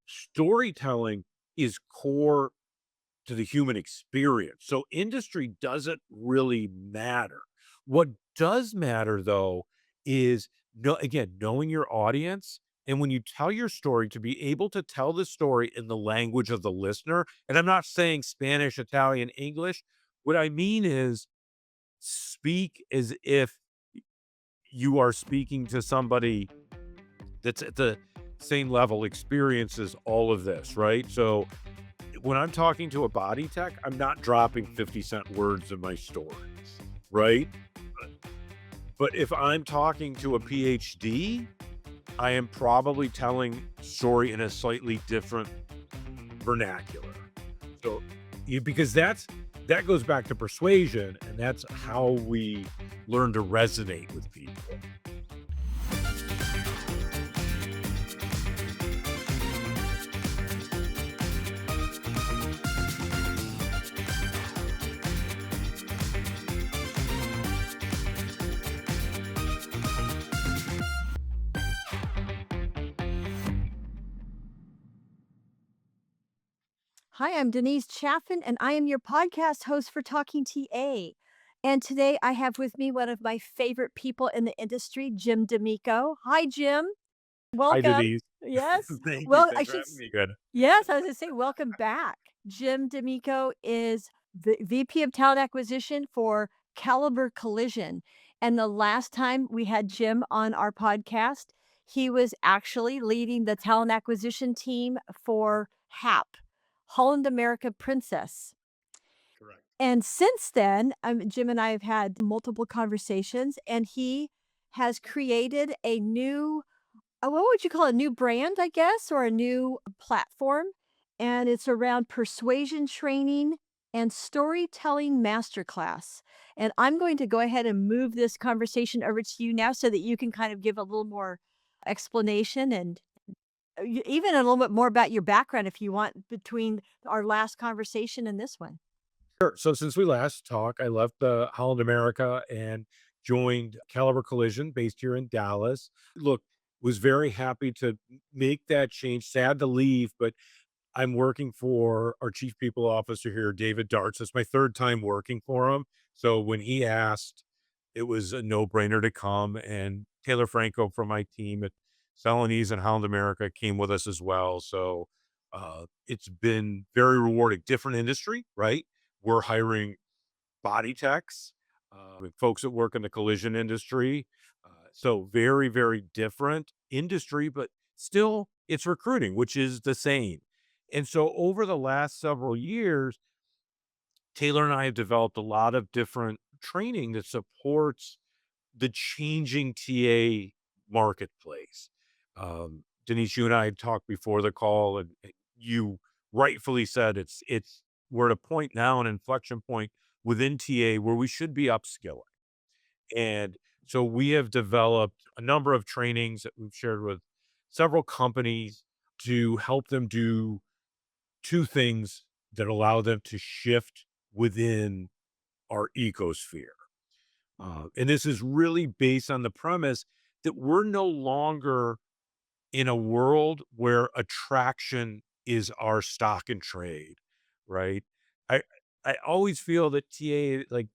Storytelling is core to the human experience. So industry doesn't really matter. What does matter though is again, knowing your audience. And when you tell your story, to be able to tell the story in the language of the listener. And I'm not saying Spanish, Italian, English. What I mean is speak as if you are speaking to somebody that's at the same level, experiences all of this, right? So when I'm talking to a body tech, I'm not dropping 50-cent words in my stories, right? But if I'm talking to a PhD, I am probably telling story in a slightly different vernacular. So because that goes back to persuasion, and that's how we learn to resonate with people. Hi, I'm Denise Chaffin, and I am your podcast host for Talking TA. And today I have with me one of my favorite people in the industry, Jim D'Amico. Hi, Jim. Hi, Welcome. Denise. Yes. Thank you. Well, I Thanks for should. having me again. Yes, I was going to say welcome back. Jim D'Amico is the VP of Talent Acquisition for Caliber Collision. And the last time we had Jim on our podcast, he was actually leading the talent acquisition team for HAP, Holland America Princess. Correct. And since then, Jim and I have had multiple conversations, and he has created a new, what would you call it? A new brand, I guess, or a new platform. And it's around persuasion training and storytelling masterclass. And I'm going to go ahead and move this conversation over to you now so that you can kind of give a little more explanation and even a little bit more about your background if you want between our last conversation and this one. Sure. So since we last talked, I left Holland America and joined Caliber Collision based here in Dallas. Look, was very happy to make that change. Sad to leave, but I'm working for our chief people officer here, David Darts. It's my third time working for him. So when he asked, it was a no-brainer to come. And Taylor Franco from my team at Celanese and Holland America came with us as well. So it's been very rewarding. Different industry, right? We're hiring body techs, with folks that work in the collision industry. So very, very different industry, but still it's recruiting, which is the same. And so over the last several years, Taylor and I have developed a lot of different training that supports the changing TA marketplace. Denise, you and I had talked before the call, and you rightfully said it's we're at a point now, an inflection point within TA where we should be upskilling. And so we have developed a number of trainings that we've shared with several companies to help them do two things that allow them to shift within our ecosphere. And this is really based on the premise that we're no longer in a world where attraction is our stock and trade, right? I I always feel that TA, like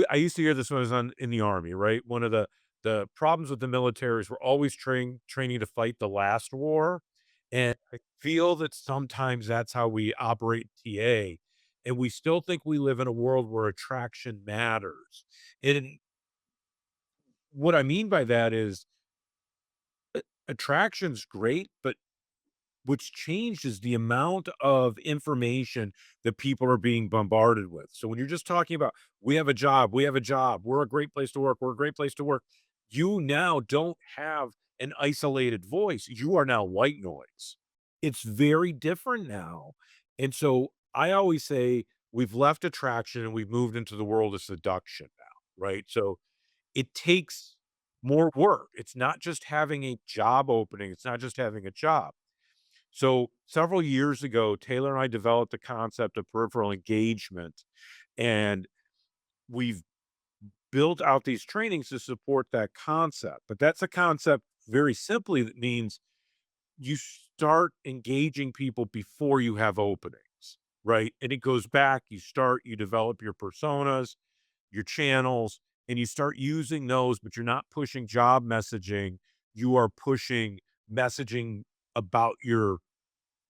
I used to hear this when I was in the army, right? One of the problems with the military is we're always training to fight the last war, and I feel that sometimes that's how we operate TA, and we still think we live in a world where attraction matters. And what I mean by that is attraction's great, but what's changed is the amount of information that people are being bombarded with. So when you're just talking about, we have a job, we're a great place to work, we're a great place to work, you now don't have an isolated voice. You are now white noise. It's very different now. And so I always say we've left attraction and we've moved into the world of seduction now, right? So it takes more work. It's not just having a job opening, it's not just having a job. So several years ago, Taylor and I developed the concept of peripheral engagement, and we've built out these trainings to support that concept. But that's a concept very simply that means you start engaging people before you have openings, right? And it goes back, you develop your personas, your channels, and you start using those, but you're not pushing job messaging. You are pushing messaging about your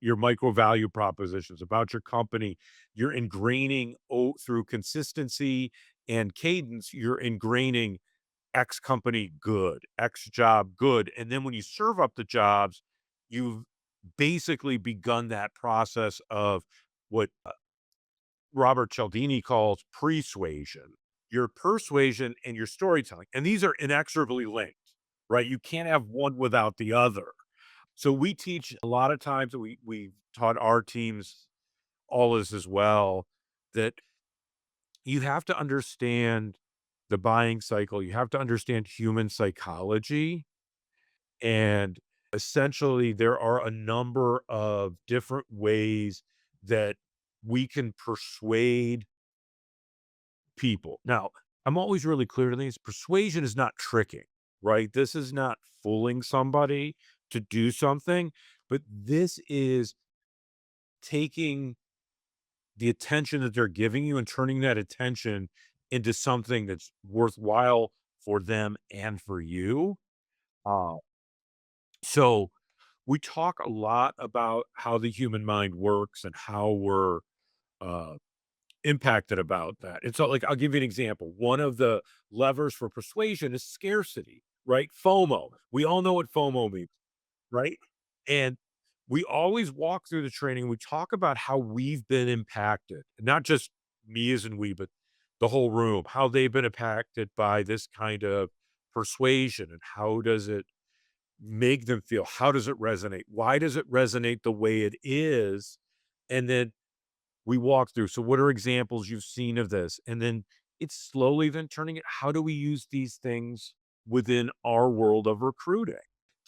micro value propositions, about your company. You're ingraining through consistency and cadence, you're ingraining X company good, X job good. And then when you serve up the jobs, you've basically begun that process of what Robert Cialdini calls persuasion, your persuasion and your storytelling. And these are inexorably linked, right? You can't have one without the other. So we teach a lot of times, we taught our teams all this as well, that you have to understand the buying cycle. You have to understand human psychology. And essentially, there are a number of different ways that we can persuade people. Now, I'm always really clear to these persuasion is not tricking, right? This is not fooling somebody to do something, but this is taking the attention that they're giving you and turning that attention into something that's worthwhile for them and for you. Uh, so we talk a lot about how the human mind works and how we're uh, impacted about that. And so, like, I'll give you an example. One of the levers for persuasion is scarcity, right? FOMO. We all know what FOMO means, right? And we always walk through the training. We talk about how we've been impacted, not just me as in we, but the whole room, how they've been impacted by this kind of persuasion and how does it make them feel? How does it resonate? Why does it resonate the way it is? And then we walk through. So what are examples you've seen of this? And then it's slowly then turning it, how do we use these things within our world of recruiting?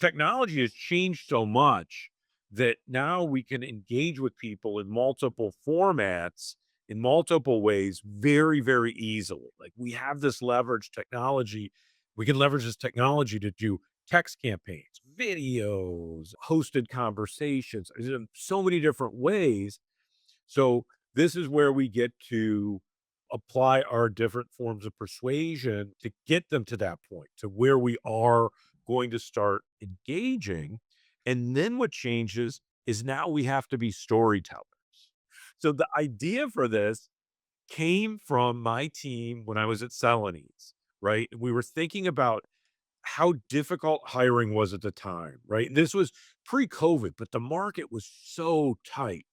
Technology has changed so much that now we can engage with people in multiple formats, in multiple ways, very, very easily. Like we have this leverage technology. We can leverage this technology to do text campaigns, videos, hosted conversations, so many different ways. So this is where we get to apply our different forms of persuasion to get them to that point, to where we are going to start engaging. And then what changes is now we have to be storytellers. So the idea for this came from my team when I was at Celanese, right? We were thinking about how difficult hiring was at the time, right? And this was pre-COVID, but the market was so tight,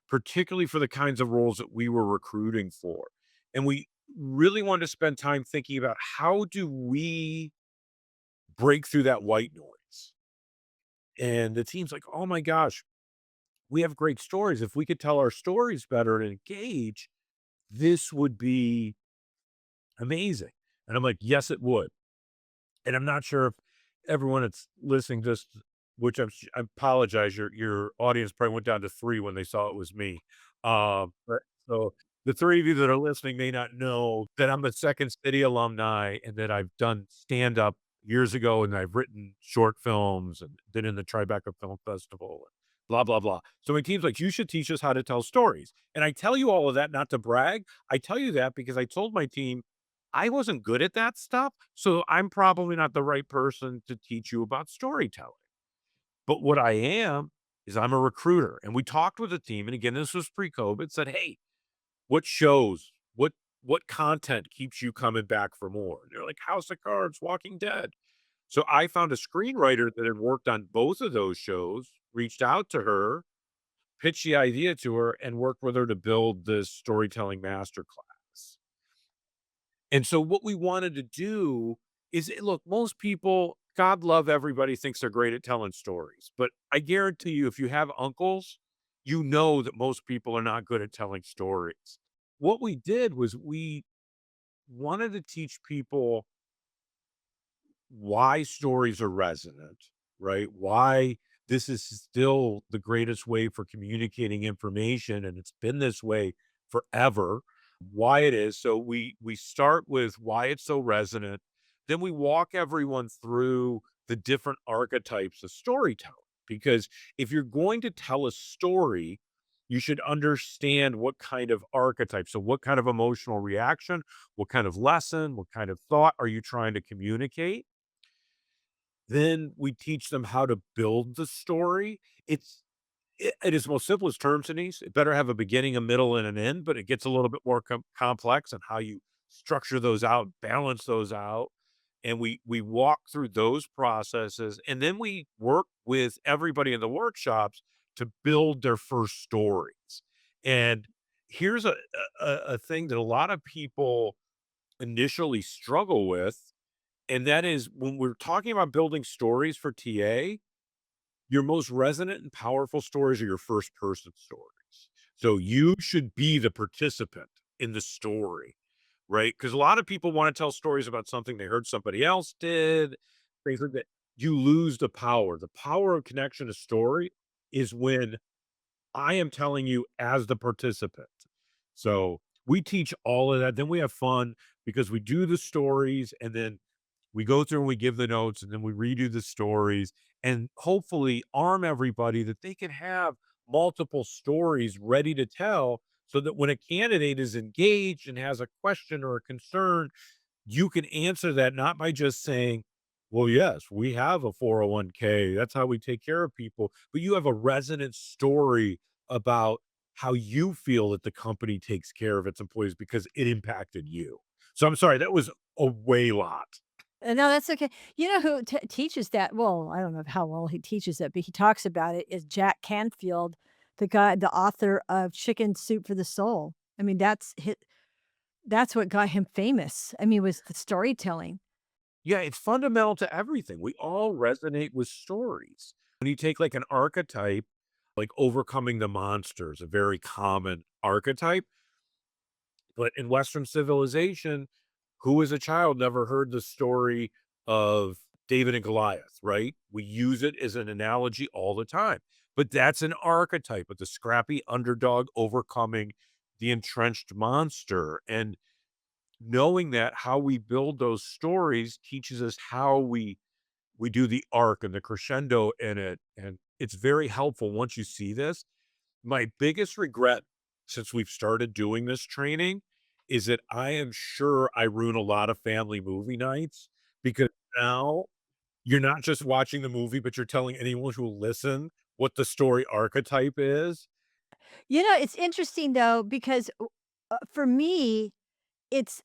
particularly for the kinds of roles that we were recruiting for. And we really wanted to spend time thinking about how do we break through that white noise? And the team's like, oh my gosh, we have great stories. If we could tell our stories better and engage, this would be amazing. And I'm like, yes, it would. And I'm not sure if everyone that's listening just which I apologize, your audience probably went down to 3 when they saw it was me. But so the 3 of you that are listening may not know that I'm a Second City alumni and that I've done stand-up years ago, and I've written short films and been in the Tribeca Film Festival, and blah, blah, blah. So my team's like, "You should teach us how to tell stories." And I tell you all of that not to brag. I tell you that because I told my team I wasn't good at that stuff, so I'm probably not the right person to teach you about storytelling. But what I am is I'm a recruiter, and we talked with the team, and again, this was pre-COVID, said, "Hey, what shows, what content keeps you coming back for more?" And they're like, "House of Cards, Walking Dead." So I found a screenwriter that had worked on both of those shows, reached out to her, pitched the idea to her, and worked with her to build this storytelling masterclass. And so what we wanted to do is look, most people, God love everybody, thinks they're great at telling stories. But I guarantee you, if you have uncles, you know that most people are not good at telling stories. What we did was we wanted to teach people why stories are resonant, right? Why this is still the greatest way for communicating information, and it's been this way forever. Why it is. So we start with why it's so resonant. Then we walk everyone through the different archetypes of storytelling. because if you're going to tell a story, you should understand what kind of archetype. So, what kind of emotional reaction, what kind of lesson, what kind of thought are you trying to communicate? Then we teach them how to build the story. In its most simplest terms, Denise, it better have a beginning, a middle, and an end, but it gets a little bit more complex on how you structure those out, balance those out. And we walk through those processes, and then we work with everybody in the workshops to build their first stories. And here's a thing that a lot of people initially struggle with, and that is when we're talking about building stories for TA, your most resonant and powerful stories are your first person stories. So you should be the participant in the story, right? Because a lot of people want to tell stories about something they heard somebody else did, things like that. You lose the power. The power of connection to story is when I am telling you as the participant. So we teach all of that. Then we have fun because we do the stories and then we go through and we give the notes and then we redo the stories and hopefully arm everybody that they can have multiple stories ready to tell so that when a candidate is engaged and has a question or a concern, you can answer that not by just saying, well, yes, we have a 401k. That's how we take care of people. But you have a resonant story about how you feel that the company takes care of its employees because it impacted you. So I'm sorry, that was a way lot. No, that's okay. You know who teaches that? Well, I don't know how well he teaches it, but he talks about it is Jack Canfield, the author of Chicken Soup for the Soul. I mean, that's what got him famous. I mean, was the storytelling. Yeah, it's fundamental to everything. We all resonate with stories. When you take like an archetype, like overcoming the monster is a very common archetype. But in Western civilization, who as a child never heard the story of David and Goliath, right? We use it as an analogy all the time. But that's an archetype of the scrappy underdog overcoming the entrenched monster. And knowing that, how we build those stories teaches us how we do the arc and the crescendo in it. And it's very helpful once you see this. My biggest regret since we've started doing this training is that I am sure I ruin a lot of family movie nights because now you're not just watching the movie, but you're telling anyone who will listen what the story archetype is. You know, it's interesting though because for me, it's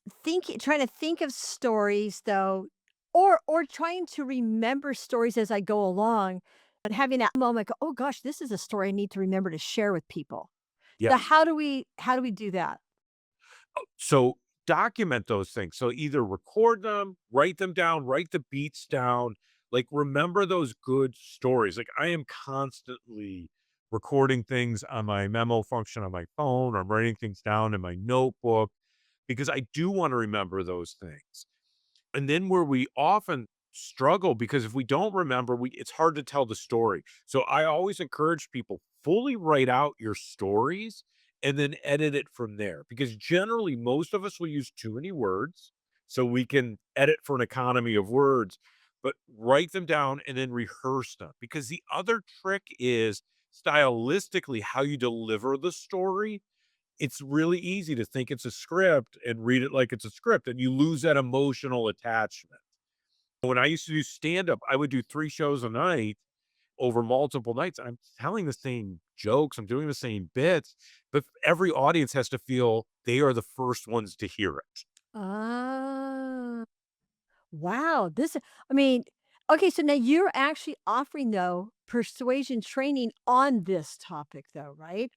trying to think of stories though, or trying to remember stories as I go along, and having that moment go, "Oh gosh, this is a story I need to remember to share with people." So Yes. how do we do that? So document those things. So either record them, write them down, write the beats down, like remember those good stories. Like I am constantly recording things on my memo function on my phone, or I'm writing things down in my notebook because I do want to remember those things. And then where we often struggle because if we don't remember, we it's hard to tell the story. So I always encourage people fully write out your stories and then edit it from there because generally most of us will use too many words so we can edit for an economy of words, but write them down and then rehearse them because the other trick is stylistically how you deliver the story. It's really easy to think it's a script and read it like it's a script, and you lose that emotional attachment. When I used to do stand-up, I would do 3 shows a night over multiple nights. I'm telling the same jokes, I'm doing the same bits, but every audience has to feel they are the first ones to hear it. Ah, wow. I mean, okay, so now you're actually offering though persuasion training on this topic though, right?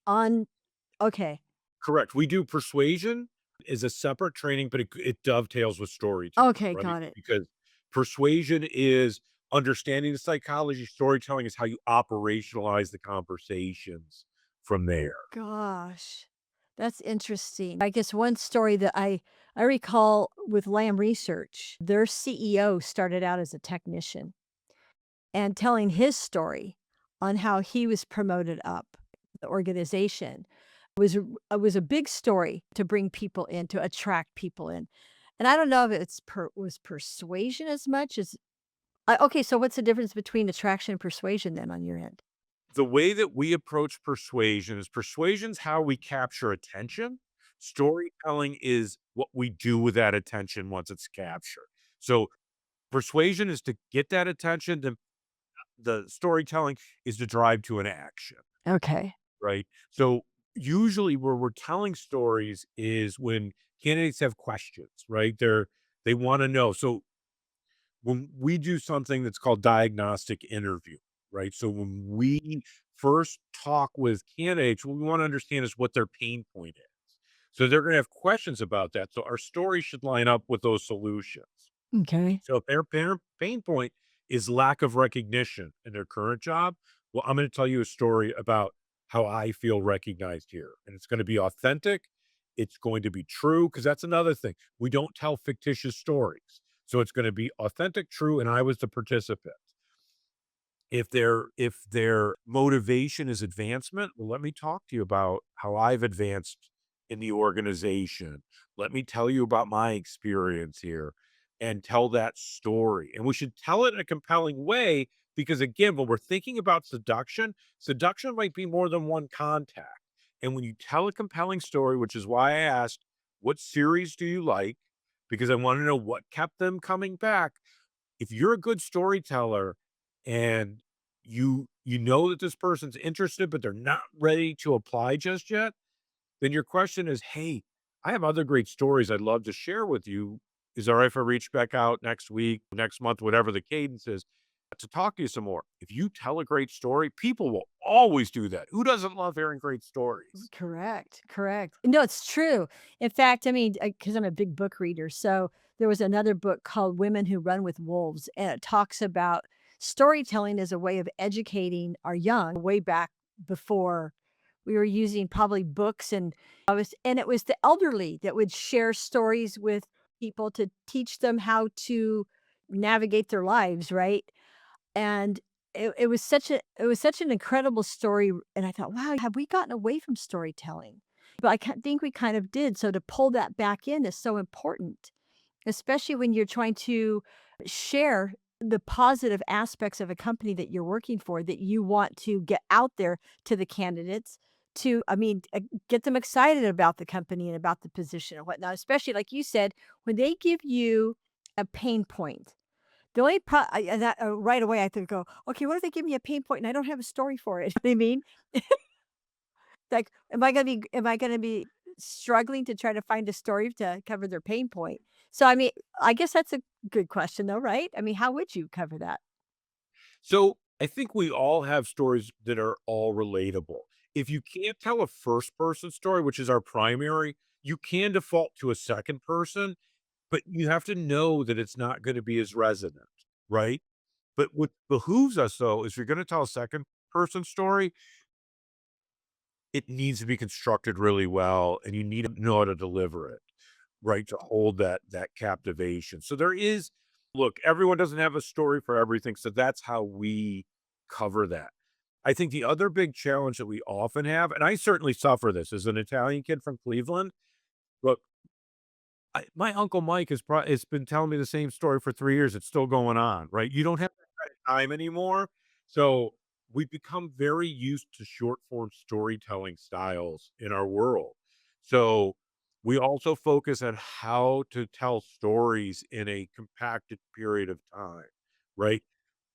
Okay. Correct. We do persuasion is a separate training, but it dovetails with storytelling, Okay, right? got it. Because persuasion is understanding the psychology, storytelling is how you operationalize the conversations from there. Gosh, that's interesting. I guess one story that I recall with Lamb Research, their CEO started out as a technician and telling his story on how he was promoted up the organization was a big story to bring people in, to attract people in. And I don't know if was persuasion as much as Okay, so what's the difference between attraction and persuasion then on your end? The way that we approach persuasion is persuasion's how we capture attention. Storytelling is what we do with that attention once it's captured. So persuasion is to get that attention. The storytelling is to drive to an action, Okay. right? So usually where we're telling stories is when candidates have questions, right? They want to know. So when we do something that's called diagnostic interview, right? So when we first talk with candidates, what we want to understand is what their pain point is. So they're going to have questions about that. So our story should line up with those solutions. Okay. So if their pain point is lack of recognition in their current job, well, I'm going to tell you a story about how I feel recognized here. And it's going to be authentic. It's going to be true because that's another thing. We don't tell fictitious stories. So it's going to be authentic, true, and I was the participant. If their motivation is advancement, well, let me talk to you about how I've advanced in the organization. Let me tell you about my experience here and tell that story. And we should tell it in a compelling way because again, when we're thinking about seduction, seduction might be more than one contact. And when you tell a compelling story, which is why I asked, what series do you like? Because I want to know what kept them coming back. If you're a good storyteller and you know that this person's interested, but they're not ready to apply just yet, then your question is, "Hey, I have other great stories I'd love to share with you. Is it all right if I reach back out next week, next month, whatever the cadence is, to talk to you some more?" If you tell a great story, people will always do that. Who doesn't love hearing great stories? Correct, correct. No, it's true. In fact, I mean, because I'm a big book reader, so there was another book called Women Who Run with Wolves, and it talks about storytelling as a way of educating our young way back before we were using probably books and it was the elderly that would share stories with people to teach them how to navigate their lives, right? And it was such an incredible story, and I thought, "Wow, have we gotten away from storytelling?" But think we kind of did, so to pull that back in is so important, especially when you're trying to share the positive aspects of a company that you're working for that you want to get out there to the candidates to, I mean, get them excited about the company and about the position and whatnot, especially like you said, when they give you a pain point. The only that right away I have to go, "Okay, what if they give me a pain point and I don't have a story for it?" You know what I mean? Like, am I gonna be struggling to try to find a story to cover their pain point? So, I mean, I guess that's a good question though, right? I mean, how would you cover that? So I think we all have stories that are all relatable. If you can't tell a first person story, which is our primary, you can default to a second person, but you have to know that it's not going to be as resonant, right? But what behooves us though is if you're going to tell a second person story, it needs to be constructed really well and you need to know how to deliver it, right? To hold that captivation. So there is look, everyone doesn't have a story for everything. So that's how we cover that. I think the other big challenge that we often have, and I certainly suffer this as an Italian kid from Cleveland. Look, my uncle Mike has been telling me the same story for 3 years. It's still going on, right? You don't have that kind of time anymore. So we've become very used to short form storytelling styles in our world. So we also focus on how to tell stories in a compacted period of time, right?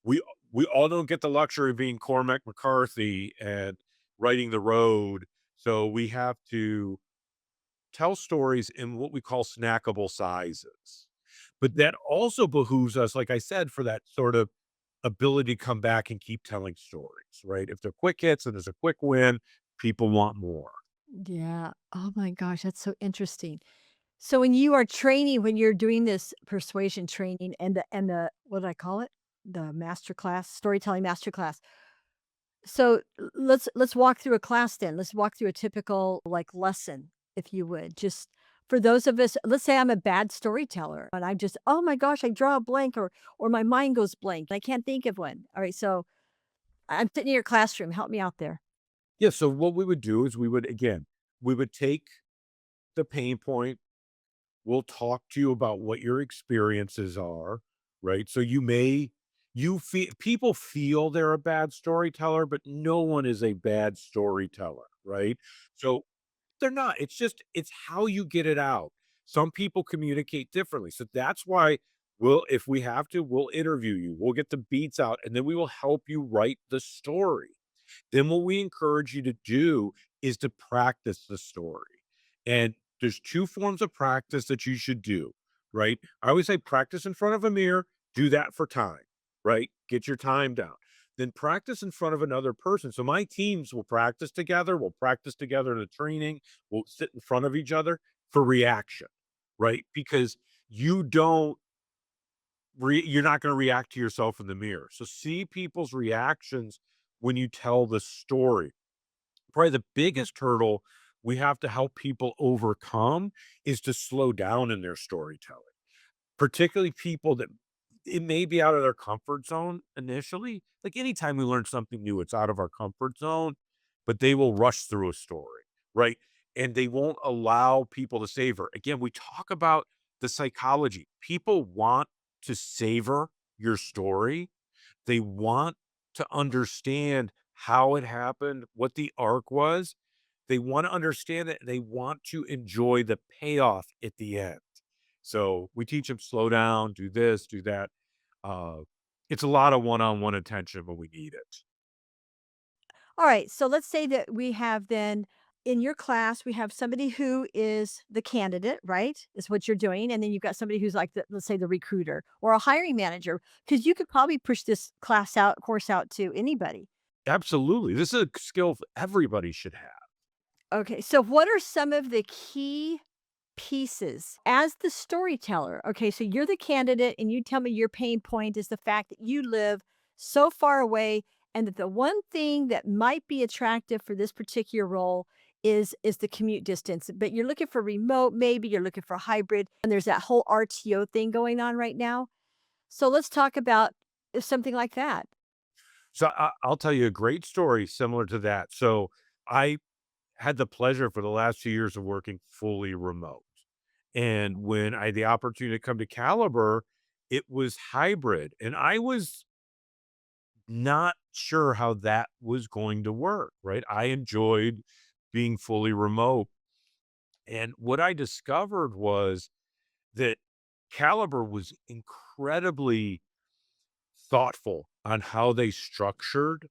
We we all don't get the luxury of being Cormac McCarthy and writing The Road. So we have to tell stories in what we call snackable sizes. But that also behooves us, like I said, for that sort of ability to come back and keep telling stories, right? If they're quick hits and there's a quick win, people want more. Yeah. Oh my gosh, that's so interesting. So when you are training, when you're doing this persuasion training and the what do I call it? The master class, storytelling master class. So let's walk through a class then. Let's walk through a typical like lesson, if you would. Just for those of us, let's say I'm a bad storyteller and I'm just, oh my gosh, I draw a blank or my mind goes blank. I can't think of one. All right. So I'm sitting in your classroom. Help me out there. Yeah. So what we would do is we would take the pain point. We'll talk to you about what your experiences are, right? So you may People feel they're a bad storyteller, but no one is a bad storyteller, right? So they're not. It's how you get it out. Some people communicate differently. So that's why if we have to, we'll interview you. We'll get the beats out and then we will help you write the story. Then what we encourage you to do is to practice the story. And there's two forms of practice that you should do, right? I always say practice in front of a mirror, do that for time, right? Get your time down. Then practice in front of another person. So my teams will practice together. We'll practice together in the training. We'll sit in front of each other for reaction, right? Because you don't you're not going to react to yourself in the mirror. So see people's reactions when you tell the story. Probably the biggest hurdle we have to help people overcome is to slow down in their storytelling, particularly people that it may be out of their comfort zone initially. Like anytime we learn something new, it's out of our comfort zone, but they will rush through a story, right? And they won't allow people to savor. Again, we talk about the psychology. People want to savor your story. They want to understand how it happened, what the arc was. They wanna understand it, they want to enjoy the payoff at the end. So, we teach them slow down, do this, do that. Uh, it's a lot of one-on-one attention when we need it. All right. So let's say that we have then in your class, we have somebody who is the candidate, right? Is what you're doing. And then you've got somebody who's like, let's say, the recruiter or a hiring manager, because you could probably push this course out to anybody. Absolutely, this is a skill everybody should have. Okay. So, what are some of the key pieces as the storyteller? Okay. So, you're the candidate, and you tell me your pain point is the fact that you live so far away, and that the one thing that might be attractive for this particular role is the commute distance. But you're looking for remote, maybe you're looking for hybrid, and there's that whole RTO thing going on right now. So, let's talk about something like that. So, I'll tell you a great story similar to that. So, I had the pleasure for the last few years of working fully remote. And when I had the opportunity to come to Caliber, it was hybrid, and I was not sure how that was going to work, right? I enjoyed being fully remote. And what I discovered was that Caliber was incredibly thoughtful on how they structured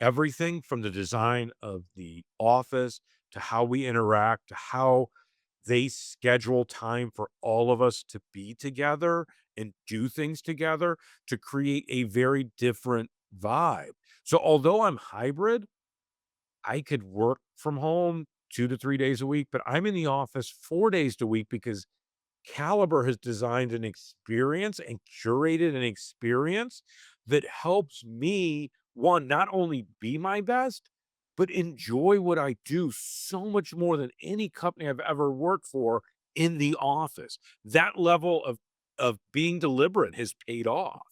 everything from the design of the office to how we interact to how they schedule time for all of us to be together and do things together to create a very different vibe. So although I'm hybrid, I could work from home 2 to 3 days a week, but I'm in the office 4 days a week because Caliber has designed an experience and curated an experience that helps me, one, not only be my best, but enjoy what I do so much more than any company I've ever worked for in the office. That level of being deliberate has paid off.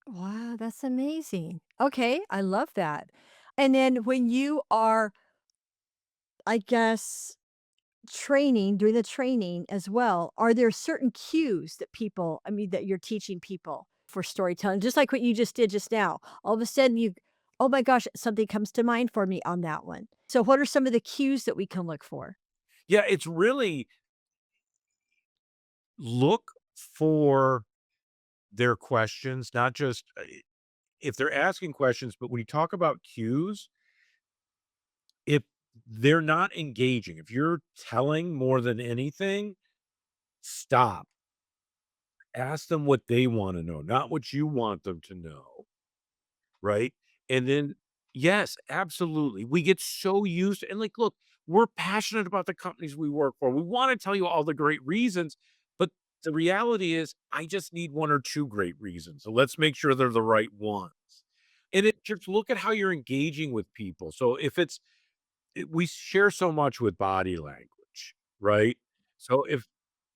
Wow, that's amazing. Okay, I love that. And then when you are, I guess, doing the training as well, are there certain cues that that you're teaching people for storytelling? Just like what you just did just now. All of a sudden oh my gosh, something comes to mind for me on that one. So what are some of the cues that we can look for? Yeah, it's really look for their questions, not just if they're asking questions, but when you talk about cues, if they're not engaging, if you're telling more than anything, stop. Ask them what they wanna know, not what you want them to know, right? And then yes, absolutely. We get so used to and, like, look, we're passionate about the companies we work for. We wanna tell you all the great reasons, but the reality is I just need 1 or 2 great reasons, so let's make sure they're the right ones. And it just look at how you're engaging with people. So if it's we share so much with body language, right? So if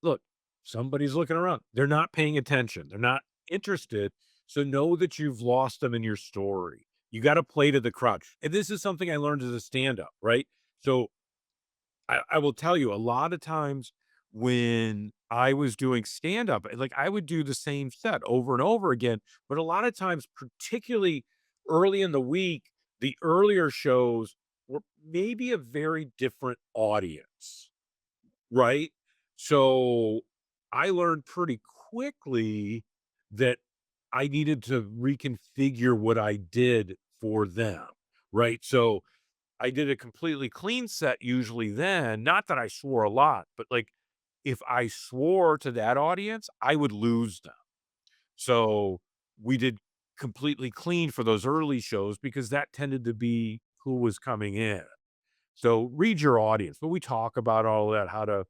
look, somebody's looking around, they're not paying attention, they're not interested. So know that you've lost them in your story. You got to play to the crowd. And this is something I learned as a stand up, right? So I will tell you a lot of times when I was doing stand up, like, I would do the same set over and over again, but a lot of times, particularly early in the week, the earlier shows were maybe a very different audience, right? So, I learned pretty quickly that I needed to reconfigure what I did for them, right? So, I did a completely clean set usually then, not that I swore a lot, but, like, if I swore to that audience, I would lose them. So, we did completely clean for those early shows because that tended to be who was coming in. So, read your audience, but we talk about all that, how to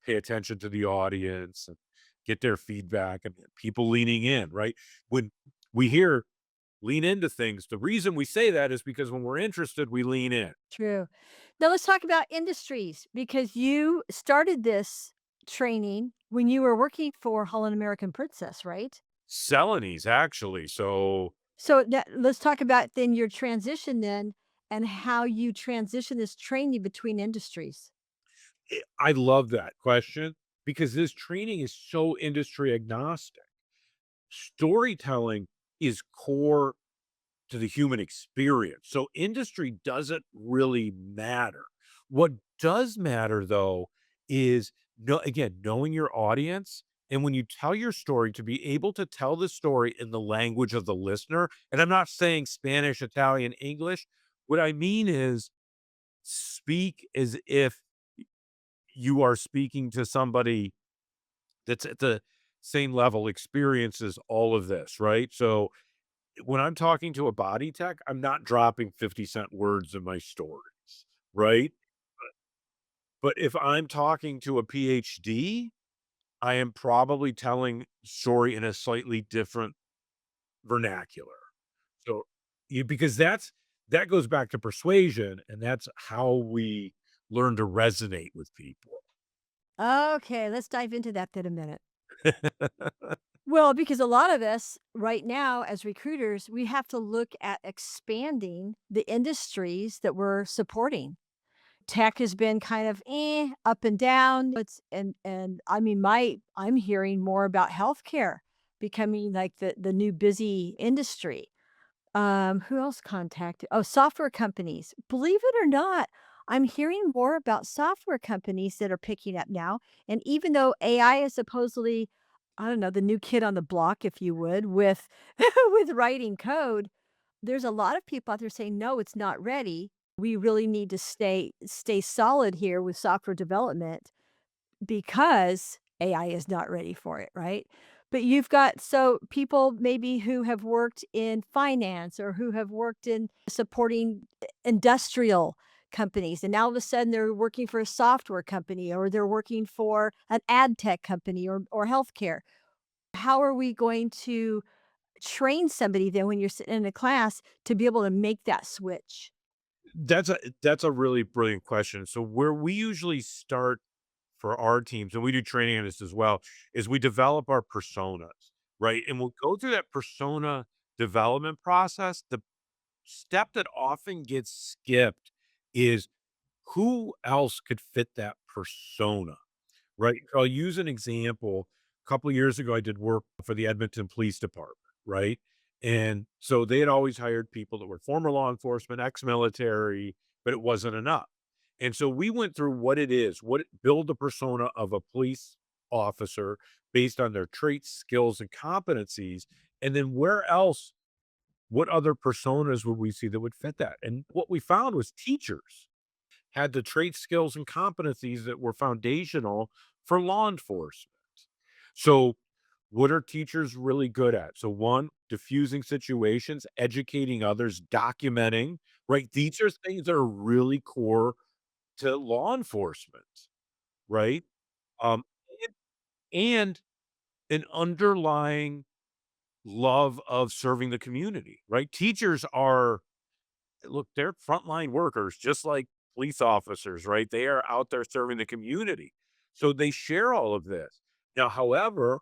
pay attention to the audience and get their feedback and people leaning in, right? When we hear lean into things, the reason we say that is because when we're interested, we lean in. True. Now let's talk about industries because you started this training when you were working for Holland American Princess, right? Celanese, actually. So, So let's talk about then your transition then and how you transition this training between industries. I love that question because this training is so industry agnostic. Storytelling is core to the human experience. So industry doesn't really matter. What does matter though is again, knowing your audience. And when you tell your story, to be able to tell the story in the language of the listener. And I'm not saying Spanish, Italian, English. What I mean is speak as if you are speaking to somebody that's at the same level, experiences all of this, right? So when I'm talking to a body tech, I'm not dropping 50-cent words in my stories, right? But if I'm talking to a PhD, I am probably telling story in a slightly different vernacular. So because that goes back to persuasion, and that's how we learn to resonate with people. Okay, let's dive into that then a minute. Well, because a lot of us right now as recruiters, we have to look at expanding the industries that we're supporting. Tech has been kind of up and down. It's and I mean I'm hearing more about healthcare becoming like the new busy industry. Who else contacted? Oh, software companies. Believe it or not, I'm hearing more about software companies that are picking up now. And even though AI is supposedly, I don't know, the new kid on the block, if you would, with with writing code, there's a lot of people out there saying, no, it's not ready. We really need to stay solid here with software development because AI is not ready for it, right? But you've got so people maybe who have worked in finance or who have worked in supporting industrial companies, and now all of a sudden they're working for a software company or they're working for an ad tech company or healthcare. How are we going to train somebody then when you're sitting in a class to be able to make that switch? That's a really brilliant question. So where we usually start for our teams, and we do training on this as well, is we develop our personas, right? And we'll go through that persona development process. The step that often gets skipped is who else could fit that persona. Right, I'll use an example. A couple years ago, I did work for the Edmonton Police Department, right? And so they had always hired people that were former law enforcement, ex-military, but it wasn't enough. And so we went through what it is, build the persona of a police officer based on their traits, skills, and competencies, and then where else, what other personas would we see that would fit that? And what we found was teachers had the trait skills and competencies that were foundational for law enforcement. So, what are teachers really good at? So, one, diffusing situations, educating others, documenting, right? These are things that are really core to law enforcement, right? Um, and, and an underlying love of serving the community, right? Teachers are look, they're frontline workers just like police officers, right? They are out there serving the community. So they share all of this. Now, however,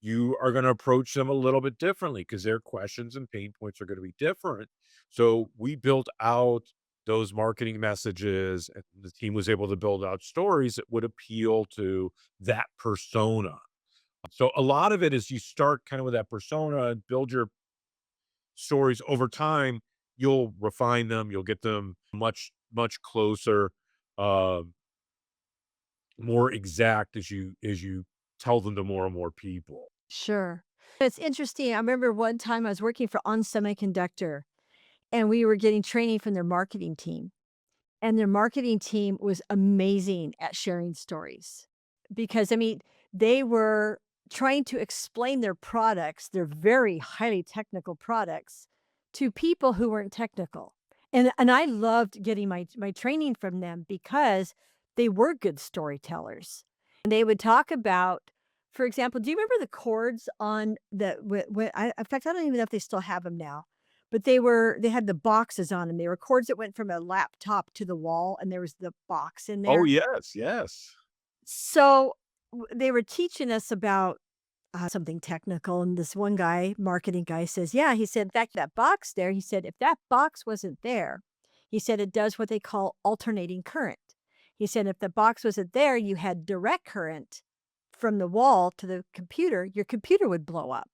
you are going to approach them a little bit differently because their questions and pain points are going to be different. So we built out those marketing messages, and the team was able to build out stories that would appeal to that persona. So a lot of it is you start kind of with that persona and build your stories over time. You'll refine them, you'll get them much closer, um, more exact as you tell them to more and more people. Sure. It's interesting. I remember one time I was working for On Semiconductor and we were getting training from their marketing team. And their marketing team was amazing at sharing stories because, I mean, they were trying to explain their products, their very highly technical products, to people who weren't technical. And I loved getting my training from them because they were good storytellers. And they would talk about, for example, do you remember the cords on the in fact, I don't even know if they still have them now, but they had the boxes on them. They were cords that went from a laptop to the wall, and there was the box in Oh, there. yes, yes. So, they were teaching us about, something technical, and this one guy, marketing guy says, "Yeah," he said, "In fact, that box there," he said, "if that box wasn't there," he said, "it does what they call alternating current." He said, "If the box wasn't there, you had direct current from the wall to the computer, your computer would blow up."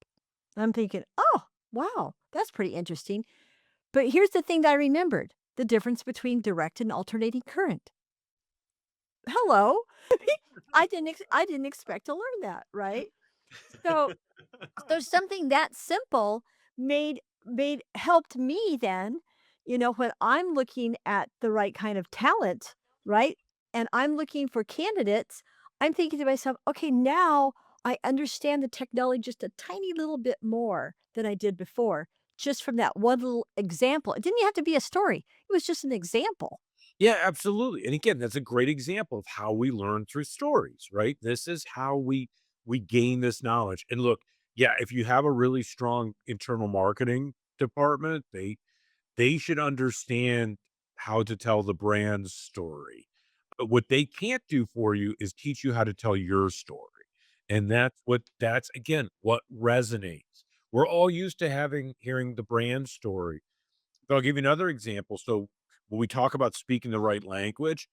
I'm thinking, "Oh, wow, that's pretty interesting." But here's the thing that I remembered, the difference between direct and alternating current. Hello. I didn't expect to learn that, right? So something that simple helped me then, when I'm looking at the right kind of talent, right? And I'm looking for candidates, I'm thinking to myself, okay, now I understand the technology just a tiny little bit more than I did before, just from that one little example. It didn't have to be a story. It was just an example. Yeah, absolutely. And again, that's a great example of how we learn through stories, right? This is how we gain this knowledge. And look, yeah, if you have a really strong internal marketing department, they should understand how to tell the brand's story. But what they can't do for you is teach you how to tell your story. And that's again what resonates. We're all used to hearing the brand story. But I'll give you another example. So when we talk about speaking the right language,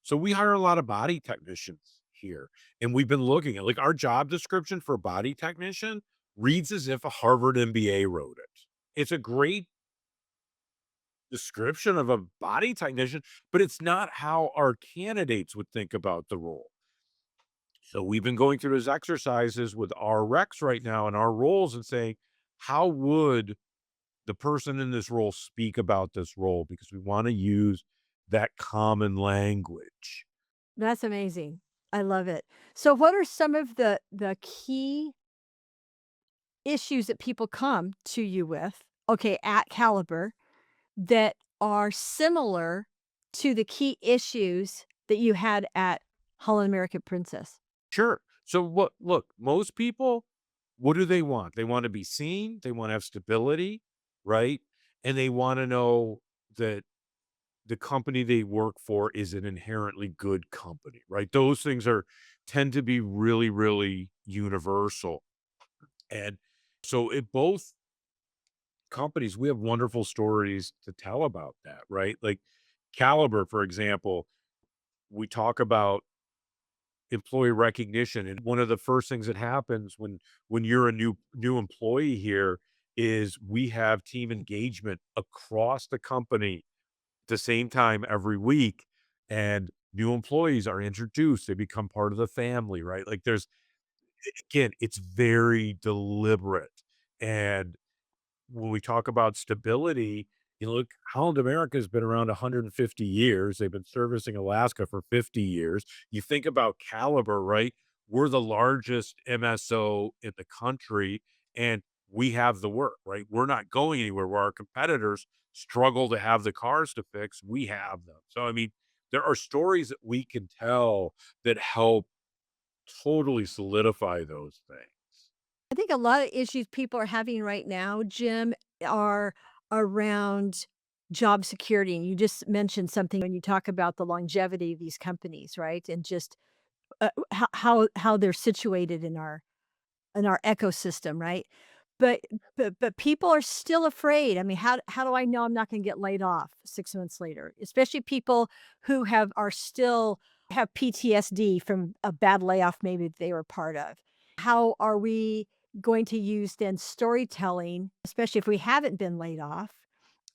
so we hire a lot of body technicians here. And we've been looking at like our job description for a body technician reads as if a Harvard MBA wrote it. It's a great description of a body technician, but it's not how our candidates would think about the role. So we've been going through those exercises with our recs right now and our roles and saying, how would the person in this role speak about this role? Because we want to use that common language. That's amazing. I love it. So what are some of the key issues that people come to you with, okay, at Caliber, that are similar to the key issues that you had at Holland American Princess? Sure. So what look, most people, what do they want? They want to be seen, they want to have stability, right? And they want to know that the company they work for is an inherently good company, right? Those things are tend to be really, really universal. And so at both companies, we have wonderful stories to tell about that, right? Like Caliber, for example, we talk about employee recognition. And one of the first things that happens when you're a new employee here is we have team engagement across the company at the same time every week, and new employees are introduced, they become part of the family, right? Like there's again, it's very deliberate. And when we talk about stability, you look, Holland America has been around 150 years. They've been servicing Alaska for 50 years. You think about caliber, right? We're the largest MSO in the country and we have the work, right? We're not going anywhere where our competitors struggle to have the cars to fix. We have them. So, I mean, there are stories that we can tell that help totally solidify those things. I think a lot of issues people are having right now, Jim, are around job security, and you just mentioned something when you talk about the longevity of these companies, right? And just, how they're situated in our ecosystem, right? But but people are still afraid. I mean, how do I know I'm not gonna get laid off 6 months later? Especially people who are still have PTSD from a bad layoff maybe they were part of. How are we going to use then storytelling, especially if we haven't been laid off?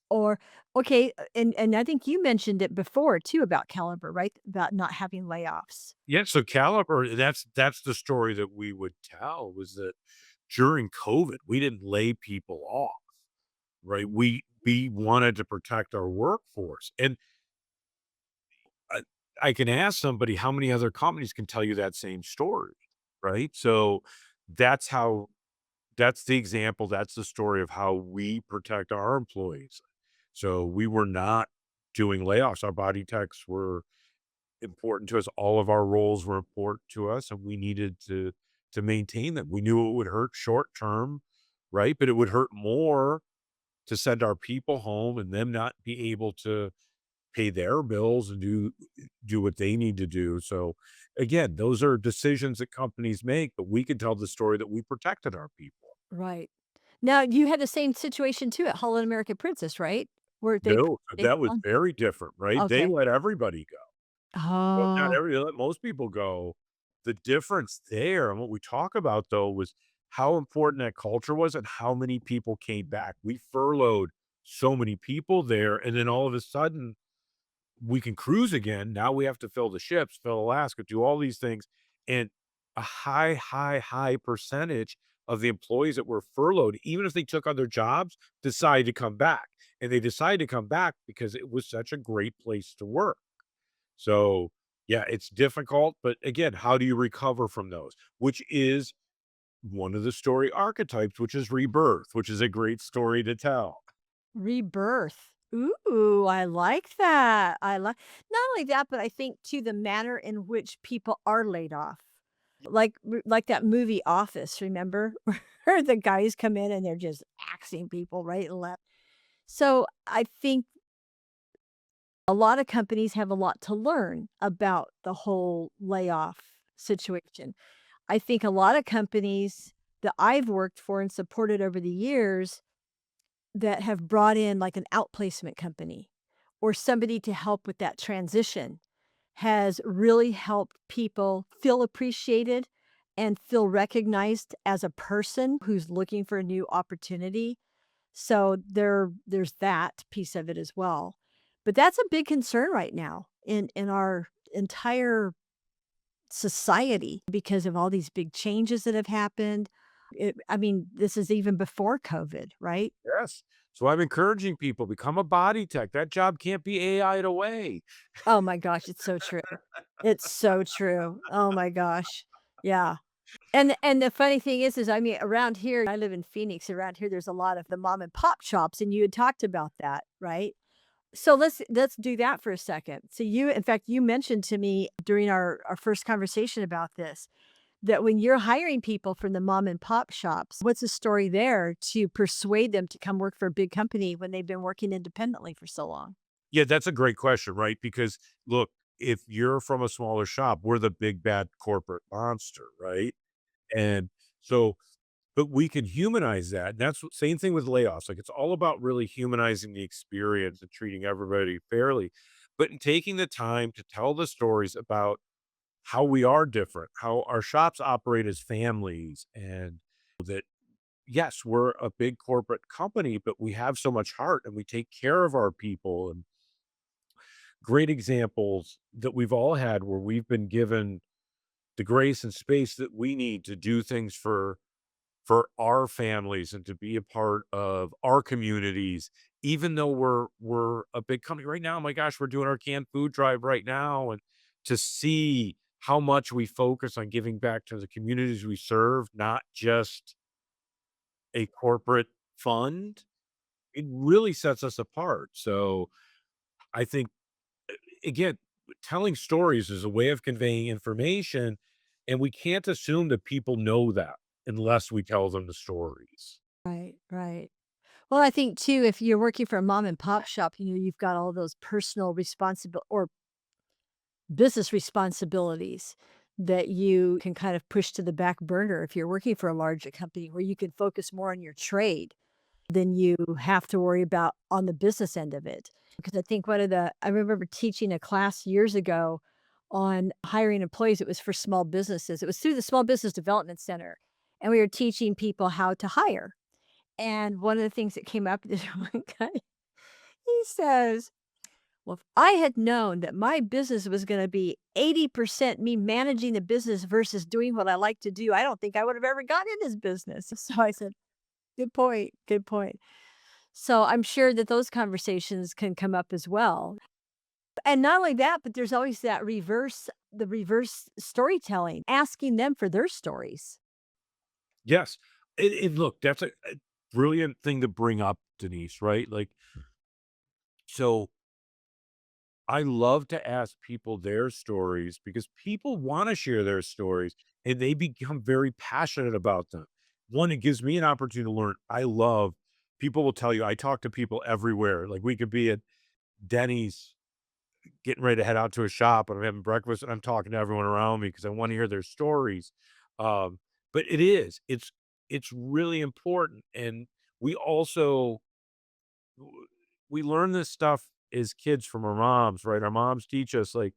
Or okay, and I think you mentioned it before too about Caliber, right? About not having layoffs. Yeah, so Caliber, that's the story that we would tell was that during COVID, we didn't lay people off, right? We wanted to protect our workforce, and I I can ask somebody how many other companies can tell you that same story, right? So that's how that's the example, that's the story of how we protect our employees. So we were not doing layoffs. Our body techs were important to us. All of our roles were important to us, and we needed to maintain them. We knew it would hurt short term, right? But it would hurt more to send our people home and them not be able to pay their bills and do what they need to do. So again, those are decisions that companies make, but we can tell the story that we protected our people. Right. Now you had the same situation too at Holland American Princess, right? Where No, they that was very different, right? They okay. let everybody go. Well, not Oh, every they let most people go. The difference there and what we talk about though was how important that culture was and how many people came back. We furloughed so many people there, and then all of a sudden we can cruise again. Now we have to fill the ships, fill Alaska, do all these things. And a high percentage of the employees that were furloughed, even if they took other jobs, decided to come back. And they decided to come back because it was such a great place to work. So, yeah, it's difficult, but again, how do you recover from those? Which is one of the story archetypes, which is rebirth, which is a great story to tell. rebirth. Ooh, I like that. I like not only that, but I think too the manner in which people are laid off. Like that movie Office, remember? Where the guys come in and they're just axing people right and left. So I think a lot of companies have a lot to learn about the whole layoff situation. I think a lot of companies that I've worked for and supported over the years that have brought in like an outplacement company or somebody to help with that transition has really helped people feel appreciated and feel recognized as a person who's looking for a new opportunity. So there's that piece of it as well. But that's a big concern right now in our entire society because of all these big changes that have happened. I mean, this is even before COVID, right? Yes. So I'm encouraging people, become a body tech. That job can't be AI'd away. Oh my gosh, it's so true. It's so true. Oh my gosh. Yeah. And the funny thing is I mean, around here, I live in Phoenix. Around here, there's a lot of the mom and pop shops, and you had talked about that, right? So let's do that for a second. So you in fact, you mentioned to me during our first conversation about this, that when you're hiring people from the mom and pop shops, what's the story there to persuade them to come work for a big company when they've been working independently for so long? Yeah, that's a great question, right? Because look, if you're from a smaller shop, we're the big bad corporate monster, right? And so, but we can humanize that. And that's same thing with layoffs. Like it's all about really humanizing the experience and treating everybody fairly, but in taking the time to tell the stories about how we are different, how our shops operate as families, and that yes, we're a big corporate company, but we have so much heart and we take care of our people. And great examples that we've all had where we've been given the grace and space that we need to do things for our families and to be a part of our communities, even though we're a big company right now. My gosh, we're doing our canned food drive right now, and to see how much we focus on giving back to the communities we serve, not just a corporate fund, it really sets us apart. So I think again, telling stories is a way of conveying information, and we can't assume that people know that unless we tell them the stories. Right, right. Well, I think too, if you're working for a mom and pop shop, you've got all those personal responsible or business responsibilities that you can kind of push to the back burner if you're working for a larger company where you can focus more on your trade than you have to worry about on the business end of it. Because I think I remember teaching a class years ago on hiring employees. It was for small businesses. It was through the Small Business Development Center. And we were teaching people how to hire. And one of the things that came up, this one guy, he says, well, if I had known that my business was going to be 80% me managing the business versus doing what I like to do, I don't think I would have ever gotten in this business. So I said, good point. Good point. So I'm sure that those conversations can come up as well. And not only that, but there's always the reverse storytelling, asking them for their stories. Yes. And look, that's a brilliant thing to bring up, Denise, right? Like, so I love to ask people their stories because people want to share their stories and they become very passionate about them. One, it gives me an opportunity to learn. I love people will tell you, I talk to people everywhere. Like we could be at Denny's getting ready to head out to a shop and I'm having breakfast and I'm talking to everyone around me because I want to hear their stories. But it's really important. And we also we learn this stuff as kids from our moms, right? Our moms teach us like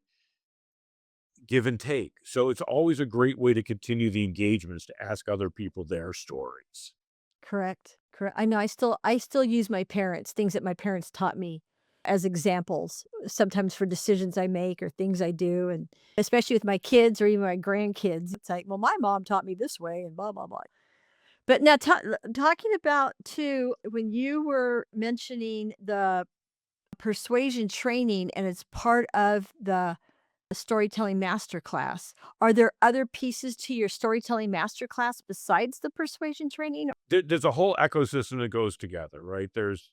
give and take. So it's always a great way to continue the engagement is to ask other people their stories. Correct. Correct. I know I still use my parents, things that my parents taught me as examples, sometimes for decisions I make or things I do. And especially with my kids or even my grandkids, it's like, well, my mom taught me this way and blah, blah, blah. But now talking about too, when you were mentioning the persuasion training and it's part of the storytelling masterclass, are there other pieces to your storytelling masterclass besides the persuasion training? There's a whole ecosystem that goes together, right? There's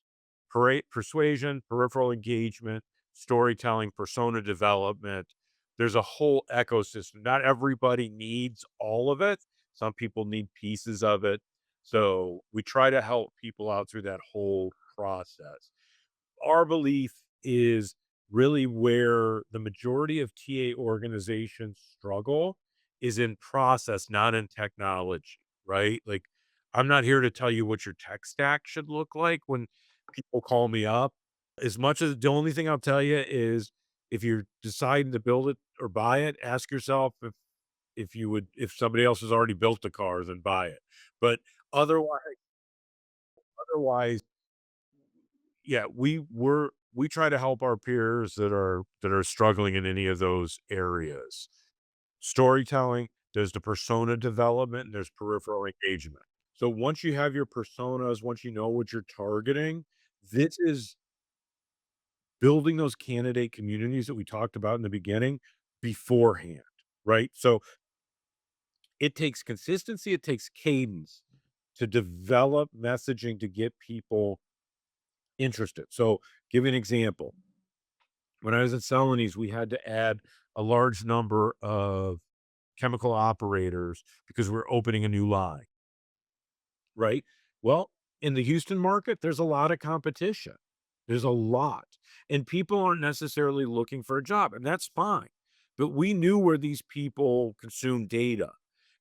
persuasion, peripheral engagement, storytelling, persona development. There's a whole ecosystem. Not everybody needs all of it. Some people need pieces of it. So we try to help people out through that whole process. Our belief is really where the majority of TA organizations struggle is in process, not in technology, right? Like, I'm not here to tell you what your tech stack should look like when people call me up. As much as the only thing I'll tell you is if you're deciding to build it or buy it, ask yourself if somebody else has already built the car, then buy it. But otherwise, yeah, we try to help our peers that are struggling in any of those areas. Storytelling, there's the persona development, and there's peripheral engagement. So once you have your personas, once you know what you're targeting, this is building those candidate communities that we talked about in the beginning beforehand, right? So it takes consistency, it takes cadence to develop messaging to get people interested. So give you an example. When I was at Celanese, we had to add a large number of chemical operators because we're opening a new line, right? Well, in the Houston market, there's a lot of competition. There's a lot. And people aren't necessarily looking for a job, and that's fine. But we knew where these people consume data.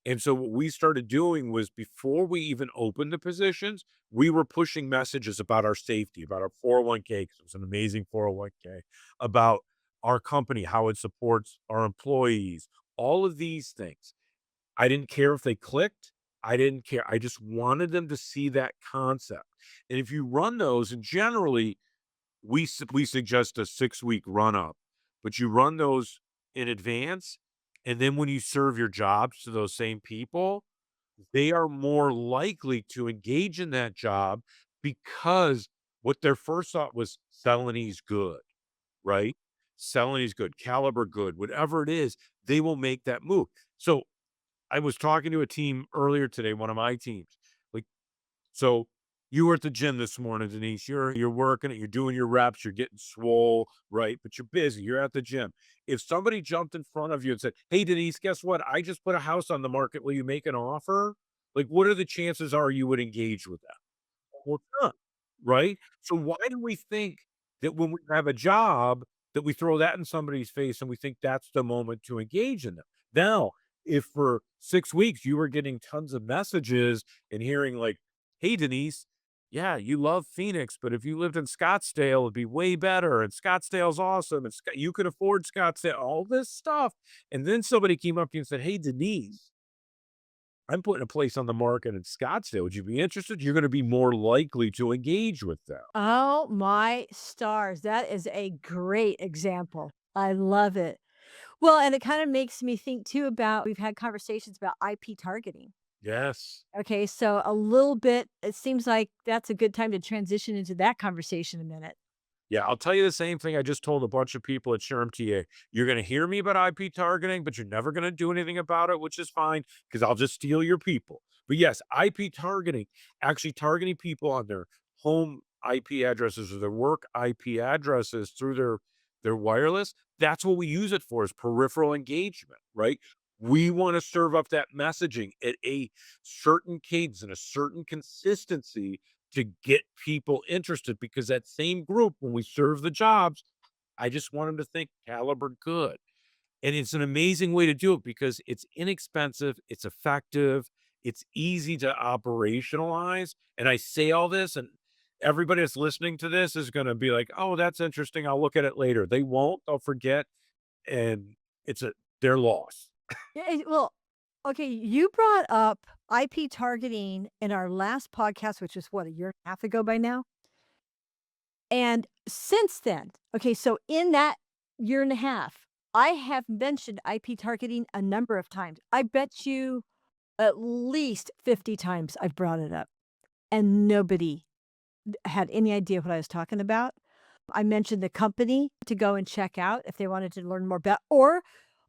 And so what we started doing was before we even opened the positions, we were pushing messages about our safety, about our 401k, because it was an amazing 401k, about our company, how it supports our employees, all of these things. I didn't care if they clicked. I didn't care. I just wanted them to see that concept. And if you run those, and generally we suggest a 6-week run up, but you run those in advance, and then when you serve your jobs to those same people, they are more likely to engage in that job because what their first thought was Celanese good, right? Celanese good, Caliber good, whatever it is, they will make that move. So I was talking to a team earlier today, one of my teams. Like, so you were at the gym this morning, Denise. You're working it, you're doing your reps, you're getting swole, right? But you're busy, you're at the gym. If somebody jumped in front of you and said, "Hey Denise, guess what? I just put a house on the market. Will you make an offer?" Like, what are the chances are you would engage with that? Well, none, right? So why do we think that when we have a job that we throw that in somebody's face and we think that's the moment to engage in them. Now, if for 6 weeks you were getting tons of messages and hearing like, "Hey, Denise, yeah, you love Phoenix, but if you lived in Scottsdale, it'd be way better, and Scottsdale's awesome, and you can afford Scottsdale," all this stuff, and then somebody came up to you and said, "Hey, Denise, I'm putting a place on the market in Scottsdale. Would you be interested?" You're gonna be more likely to engage with them. Oh my stars. That is a great example. I love it. Well, and it kind of makes me think too about we've had conversations about IP targeting. Yes. Okay, so a little bit, it seems like that's a good time to transition into that conversation a minute. Yeah, I'll tell you the same thing I just told a bunch of people at SHRM TA. You're gonna hear me about IP targeting, but you're never gonna do anything about it, which is fine because 'cause I'll just steal your people. But yes, IP targeting, actually targeting people on their home IP addresses or their work IP addresses through their wireless, that's what we use it for is peripheral engagement, right? We wanna serve up that messaging at a certain cadence and a certain consistency to get people interested because that same group, when we serve the jobs, I just want them to think caliber good. And it's an amazing way to do it because it's inexpensive, it's effective, it's easy to operationalize. And I say all this, and everybody that's listening to this is going to be like, oh, that's interesting. I'll look at it later. They won't, they'll forget. And it's a their loss. Yeah, well, okay, you brought up IP targeting in our last podcast, which was what, a year and a half ago by now? And since then, okay, so in that year and a half, I have mentioned IP targeting a number of times. I bet you at least 50 times I've brought it up, and nobody had any idea what I was talking about. I mentioned the company to go and check out if they wanted to learn more about, or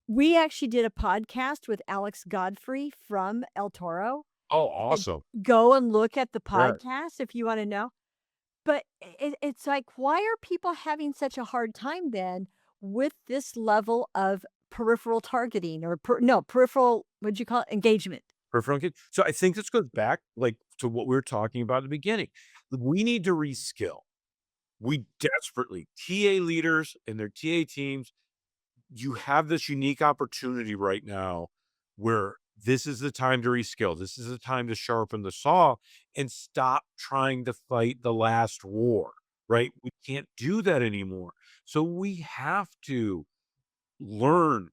we actually did a podcast with Alex Godfrey from El Toro. Oh, And awesome. go and look at the Right. podcast if you wanna know. But it's like, why are people having such a hard time then with this level of peripheral targeting or no, peripheral, what'd you call it? Engagement. Peripheral engage so I think this goes back, like, to what we were talking about at the beginning. We need to reskill. We desperately TA leaders and their TA teams, you have this unique opportunity right now where this is the time to reskill. This is the time to sharpen the saw and stop trying to fight the last war, right? We can't do that anymore. So we have to learn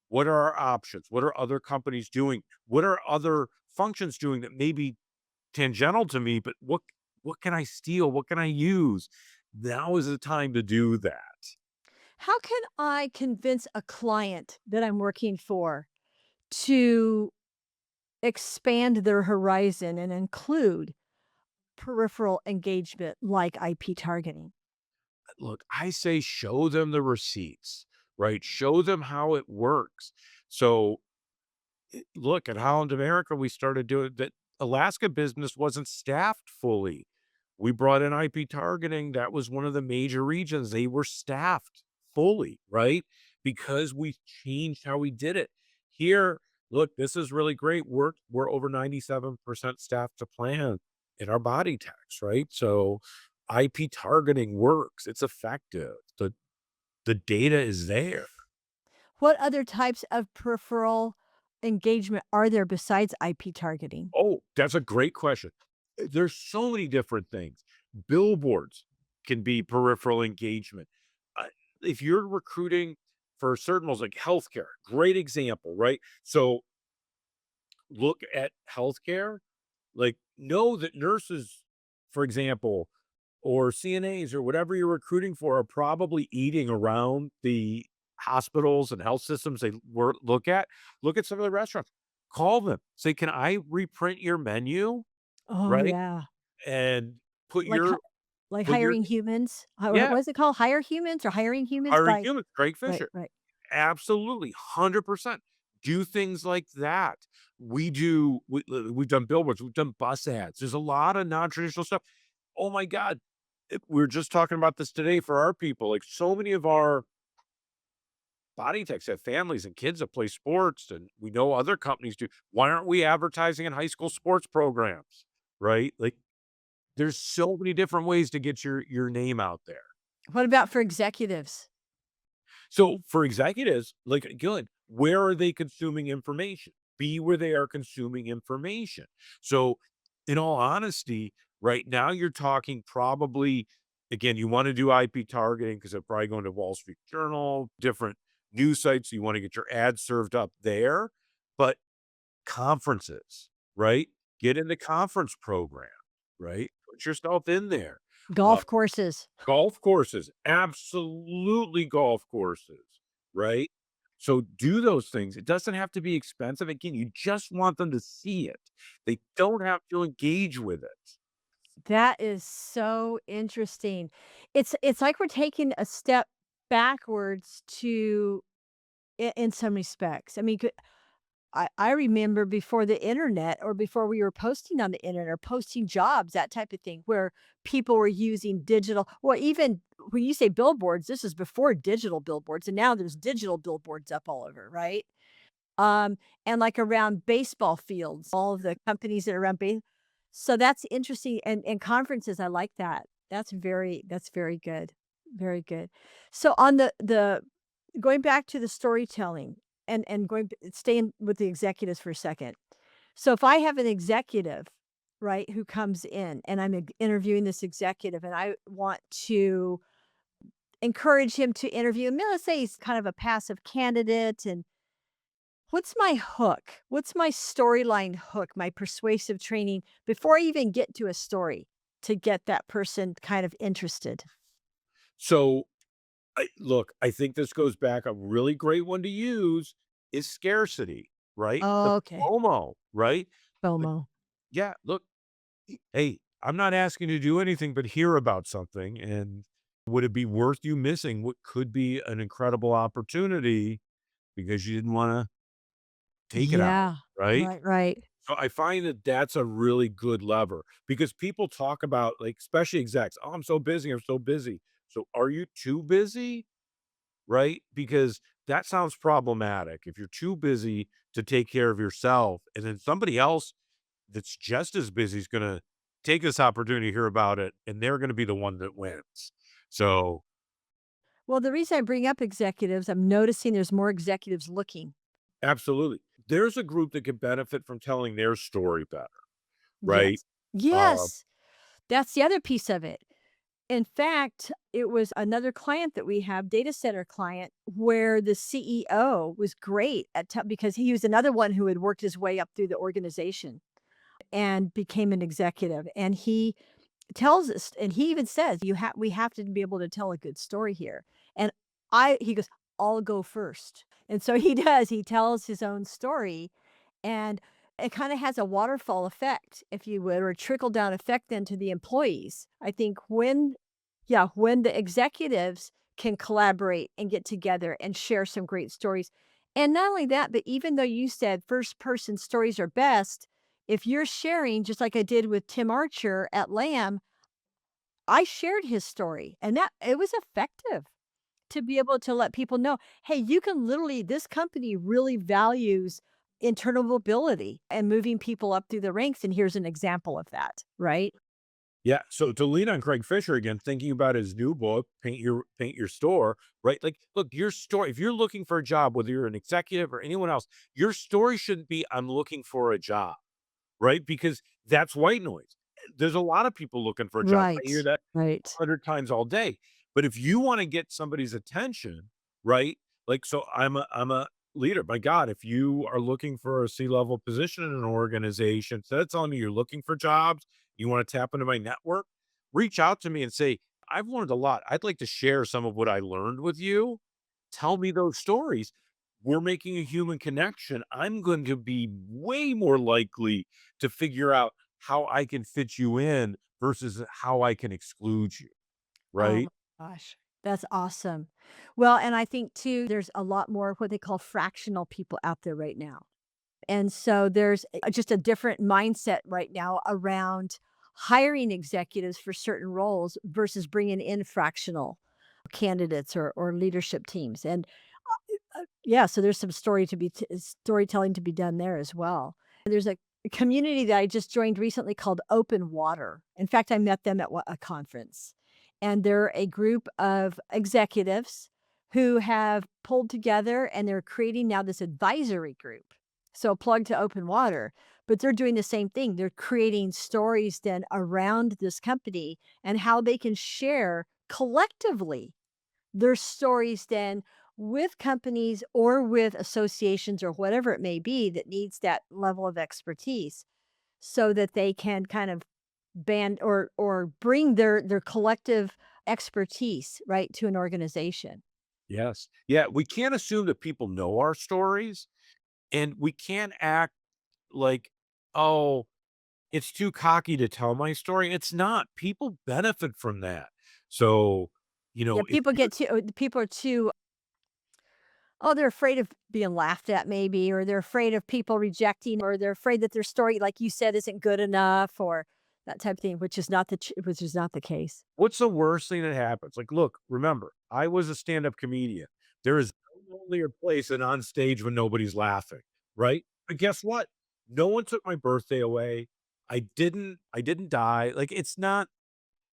what are our options? What are other companies doing? What are other functions doing that may be tangential to me, but what can I steal? What can I use? Now is the time to do that. How can I convince a client that I'm working for to expand their horizon and include peripheral engagement like IP targeting? Look, I say show them the receipts, right? Show them how it works. So look at Holland America, we started doing that. Alaska business wasn't staffed fully. We brought in IP targeting. That was one of the major regions. They were staffed fully, right? Because we changed how we did it. Here, look, this is really great. We're over 97% staffed to plan in our body tax, right? So IP targeting works. It's effective. The data is there. What other types of peripheral engagement are there besides IP targeting? Oh, that's a great question. There's so many different things. Billboards can be peripheral engagement. Uh, if you're recruiting for certain roles like healthcare, great example, right? So look at healthcare, like know that nurses, for example, or CNAs or whatever you're recruiting for are probably eating around the hospitals and health systems they look at. Look at some of the restaurants. Call them. Say, can I reprint your menu? Oh, Right? yeah. And put Like hi your like put your hiring humans? yeah, What is it called? Hire humans or hiring humans hiring by humans, Craig right, Fisher. right. Absolutely, 100%. Do things like that. We've done billboards, we've done bus ads. There's a lot of non-traditional stuff. Oh my god. We were just talking about this today for our people. Like so many of our body techs have families and kids that play sports, and we know other companies do. Why aren't we advertising in high school sports programs? Right? Like there's so many different ways to get your name out there. What about for executives? So for executives, like good, where are they consuming information? Be where they are consuming information. So in all honesty, right now you're talking probably again, you want to do IP targeting because they're probably going to Wall Street Journal, different news sites. So you want to get your ads served up there. But conferences, right? Get in the conference program, right? Put yourself in there. Uh, Golf courses. Golf courses, absolutely golf courses, right? So do those things. It doesn't have to be expensive. Again, you just want them to see it. They don't have to engage with it. That is so interesting. It's like we're taking a step backwards to in some respects. I mean, I remember before the internet or before we were posting on the internet or posting jobs, that type of thing, where people were using digital well, even when you say billboards, this is before digital billboards, and now there's digital billboards up all over, right? Um, and like around baseball fields, all of the companies that are around base so that's interesting, and conferences, I like that. That's very good, very good. So on the going back to the storytelling and staying with the executives for a second. So if I have an executive, right, who comes in and I'm interviewing this executive and I want to encourage him to interview, and let's say he's kind of a passive candidate and what's my hook? What's my storyline hook, my persuasive training before I even get to a story to get that person kind of interested? So look, I think this goes back. A really great one to use is scarcity, right? The Okay. FOMO, right? Like, FOMO. yeah, look, hey, I'm not asking you to do anything but hear about something. And would it be worth you missing what could be an incredible opportunity because you didn't want to take it out, Yeah. right? Right, right. So I find that that's a really good lever because people talk about, like, especially execs, oh, I'm so busy. I'm so busy. So are you too busy? Right? Because that sounds problematic. If you're too busy to take care of yourself, and then somebody else that's just as busy is gonna take this opportunity to hear about it, and they're gonna be the one that wins. So, Well, the reason I bring up executives, I'm noticing there's more executives looking. absolutely. There's a group that could benefit from telling their story better, right? Yes. Uh, Yes. That's the other piece of it. In fact, it was another client that we have, data center client, where the CEO was great at because he was another one who had worked his way up through the organization and became an executive. And he tells us and he even says, we have to be able to tell a good story here." And he goes, "I'll go first." And so he does, he tells his own story, and it kinda has a waterfall effect, if you would, or a trickle down effect then to the employees. I think when the executives can collaborate and get together and share some great stories. And not only that, but even though you said first person stories are best, if you're sharing, just like I did with Tim Archer at Lamb, I shared his story and that it was effective to be able to let people know, hey, you can literally, this company really values internal mobility and moving people up through the ranks. And here's an example of that, right? yeah, so to lean on Craig Fisher again, thinking about his new book, Paint Your Store, right? Like, look, your story, if you're looking for a job, whether you're an executive or anyone else, your story shouldn't be, I'm looking for a job. Right? Because that's white noise. There's a lot of people looking for a job. I hear Right. that Right. 100 times all day. But if you wanna get somebody's attention, right? Like, so I'm a leader. My God, if you are looking for a C-level position in an organization, so that's telling me you're looking for jobs, you wanna tap into my network, reach out to me and say, "I've learned a lot. I'd like to share some of what I learned with you. Tell me those stories." We're making a human connection. I'm going to be way more likely to figure out how I can fit you in versus how I can exclude you, Oh right? my gosh. That's awesome. Well, and I think too, there's a lot more what they call fractional people out there right now. And so there's just a different mindset right now around hiring executives for certain roles versus bringing in fractional candidates or leadership teams. And yeah, so there's some storytelling to be done there as well. There's a community that I just joined recently called Open Water. In fact, I met them at a conference, and they're a group of executives who have pulled together and they're creating now this advisory group. So plug to open water, but they're doing the same thing. They're creating stories then around this company and how they can share collectively their stories then with companies or with associations or whatever it may be that needs that level of expertise so that they can kind of band or bring their collective expertise right to an organization. Yes. Yeah, we can't assume that people know our stories, and we can't act like, "Oh, it's too cocky to tell my story." It's not. People benefit from that. So, Yeah, if you're people are too, oh, they're afraid of being laughed at maybe, or they're afraid of people rejecting, or they're afraid that their story, like you said, isn't good enough, or that type of thing, which is not the case. what's the worst thing that happens? Like, look, remember, I was a stand-up comedian. There is no lonelier place than on stage when nobody's laughing, right? But guess what? No one took my birthday away. I didn't die. Like, it's not.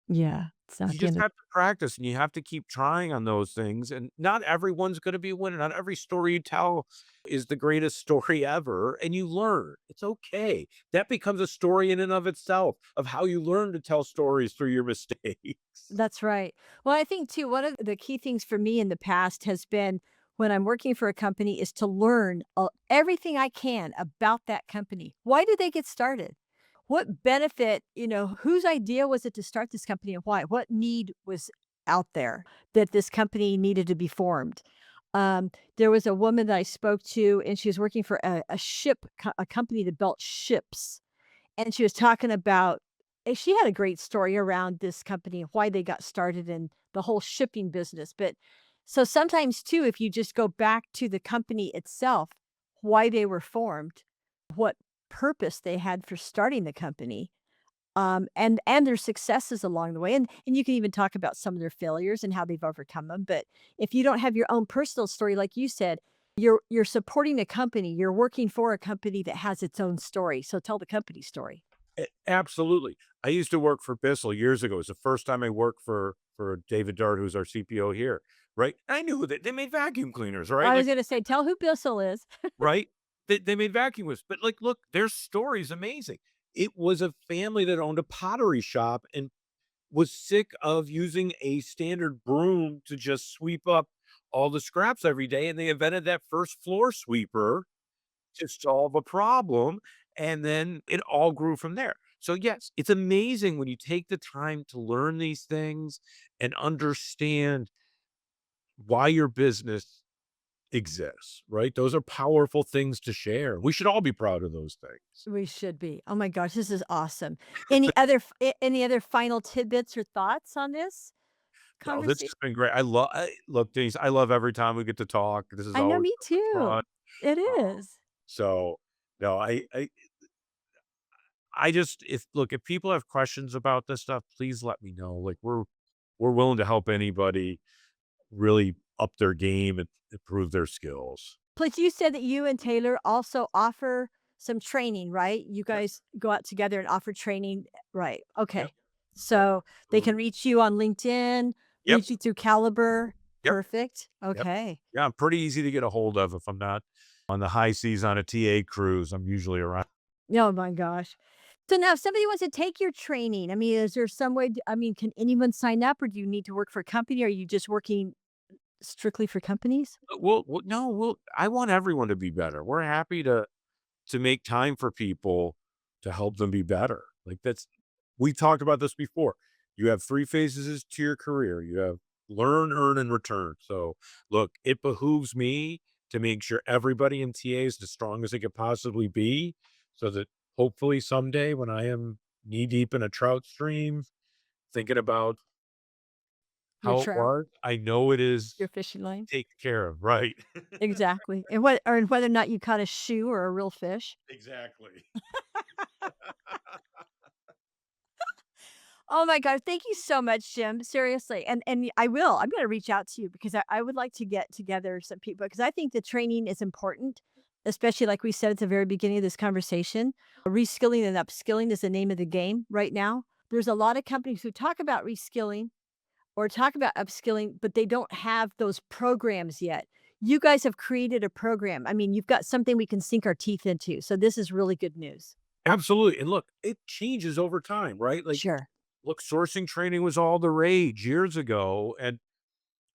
Yeah, it's not You the just end of have to practice, and you have to keep trying on those things, and not everyone's gonna be a winner. Not every story you tell is the greatest story ever, and you learn. It's okay. That becomes a story in and of itself, of how you learn to tell stories through your mistakes. That's right. Well, I think too, one of the key things for me in the past has been when I'm working for a company is to learn everything I can about that company. Why did they get started? What benefit, whose idea was it to start this company and why? What need was out there that this company needed to be formed? There was a woman that I spoke to, and she was working for a company that built ships, and she was talking about she had a great story around this company, why they got started in the whole shipping business, but so sometimes too, if you just go back to the company itself, why they were formed, what purpose they had for starting the company, and their successes along the way, and you can even talk about some of their failures and how they've overcome them, but if you don't have your own personal story, like you said, you're supporting a company, you're working for a company that has its own story, so tell the company story. Absolutely. I used to work for Bissell years ago. It was the first time I worked for David Dart, who's our CPO here, right? I knew that they made vacuum cleaners, right? I was Like, gonna say, tell who Bissell is. right? They made vacuum cleaners, but, like, look, their story is amazing. It was a family that owned a pottery shop and was sick of using a standard broom to just sweep up all the scraps every day, and they invented that first floor sweeper to solve a problem, and then it all grew from there. So, yes, it's amazing when you take the time to learn these things and understand why your business exists, right? Those are powerful things to share. We should all be proud of those things. We should be. Oh my gosh, this is awesome. Any other final tidbits or thoughts on this No, this conversation? has been great. Look, Denise, I love every time we get to talk. This is I know, always me so much too. fun. It Uh, is. so, no, I just if look, if people have questions about this stuff, please let me know. Like, we're willing to help anybody really up their game and improve their skills. Plus, you said that you and Taylor also offer some training, right? You Yep, guys go out together and offer training, right? yep, Okay. yep, So they can absolutely. reach you on LinkedIn, Yep, reach you through Caliber. yep, Perfect. yep. Okay. Yeah, I'm pretty easy to get a hold of if I'm not on the high seas on a TA cruise. I'm usually around. Oh my gosh. So now if somebody wants to take your training, I mean, is there some way I mean, can anyone sign up or do you need to work for a company? Or are you just working strictly for companies? Well, no, I want everyone to be better. We're happy to make time for people to help them be better. Like, that's we talked about this before. You have 3 phases to your career. You have learn, earn, and return. So, look, it behooves me to make sure everybody in TA is as strong as they could possibly be so that hopefully someday when I am knee deep in a trout stream thinking about Your how it trout, was, I know it your is fishing line? taken care of, right? Exactly. And whether or not you caught a shoe or a real fish. Exactly. Oh my god, thank you so much, Jim. Seriously. And I will. I'm gonna reach out to you because I would like to get together some people because I think the training is important, especially like we said at the very beginning of this conversation. Reskilling and upskilling is the name of the game right now. There's a lot of companies who talk about reskilling, or talk about upskilling, but they don't have those programs yet. You guys have created a program. I mean, you've got something we can sink our teeth into. So this is really good news. Absolutely. And look, it changes over time, right? Like, Sure. look, sourcing training was all the rage years ago, and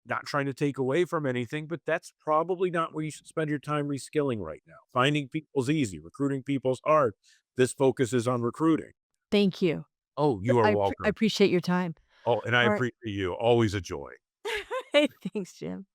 not trying to take away from anything, but that's probably not where you should spend your time reskilling right now. Finding people's easy, recruiting people's hard. This focuses on recruiting. Thank you. Oh, you are I welcome. appreciate your time. Oh, and I All right. appreciate you. Always a joy. Thanks, Jim.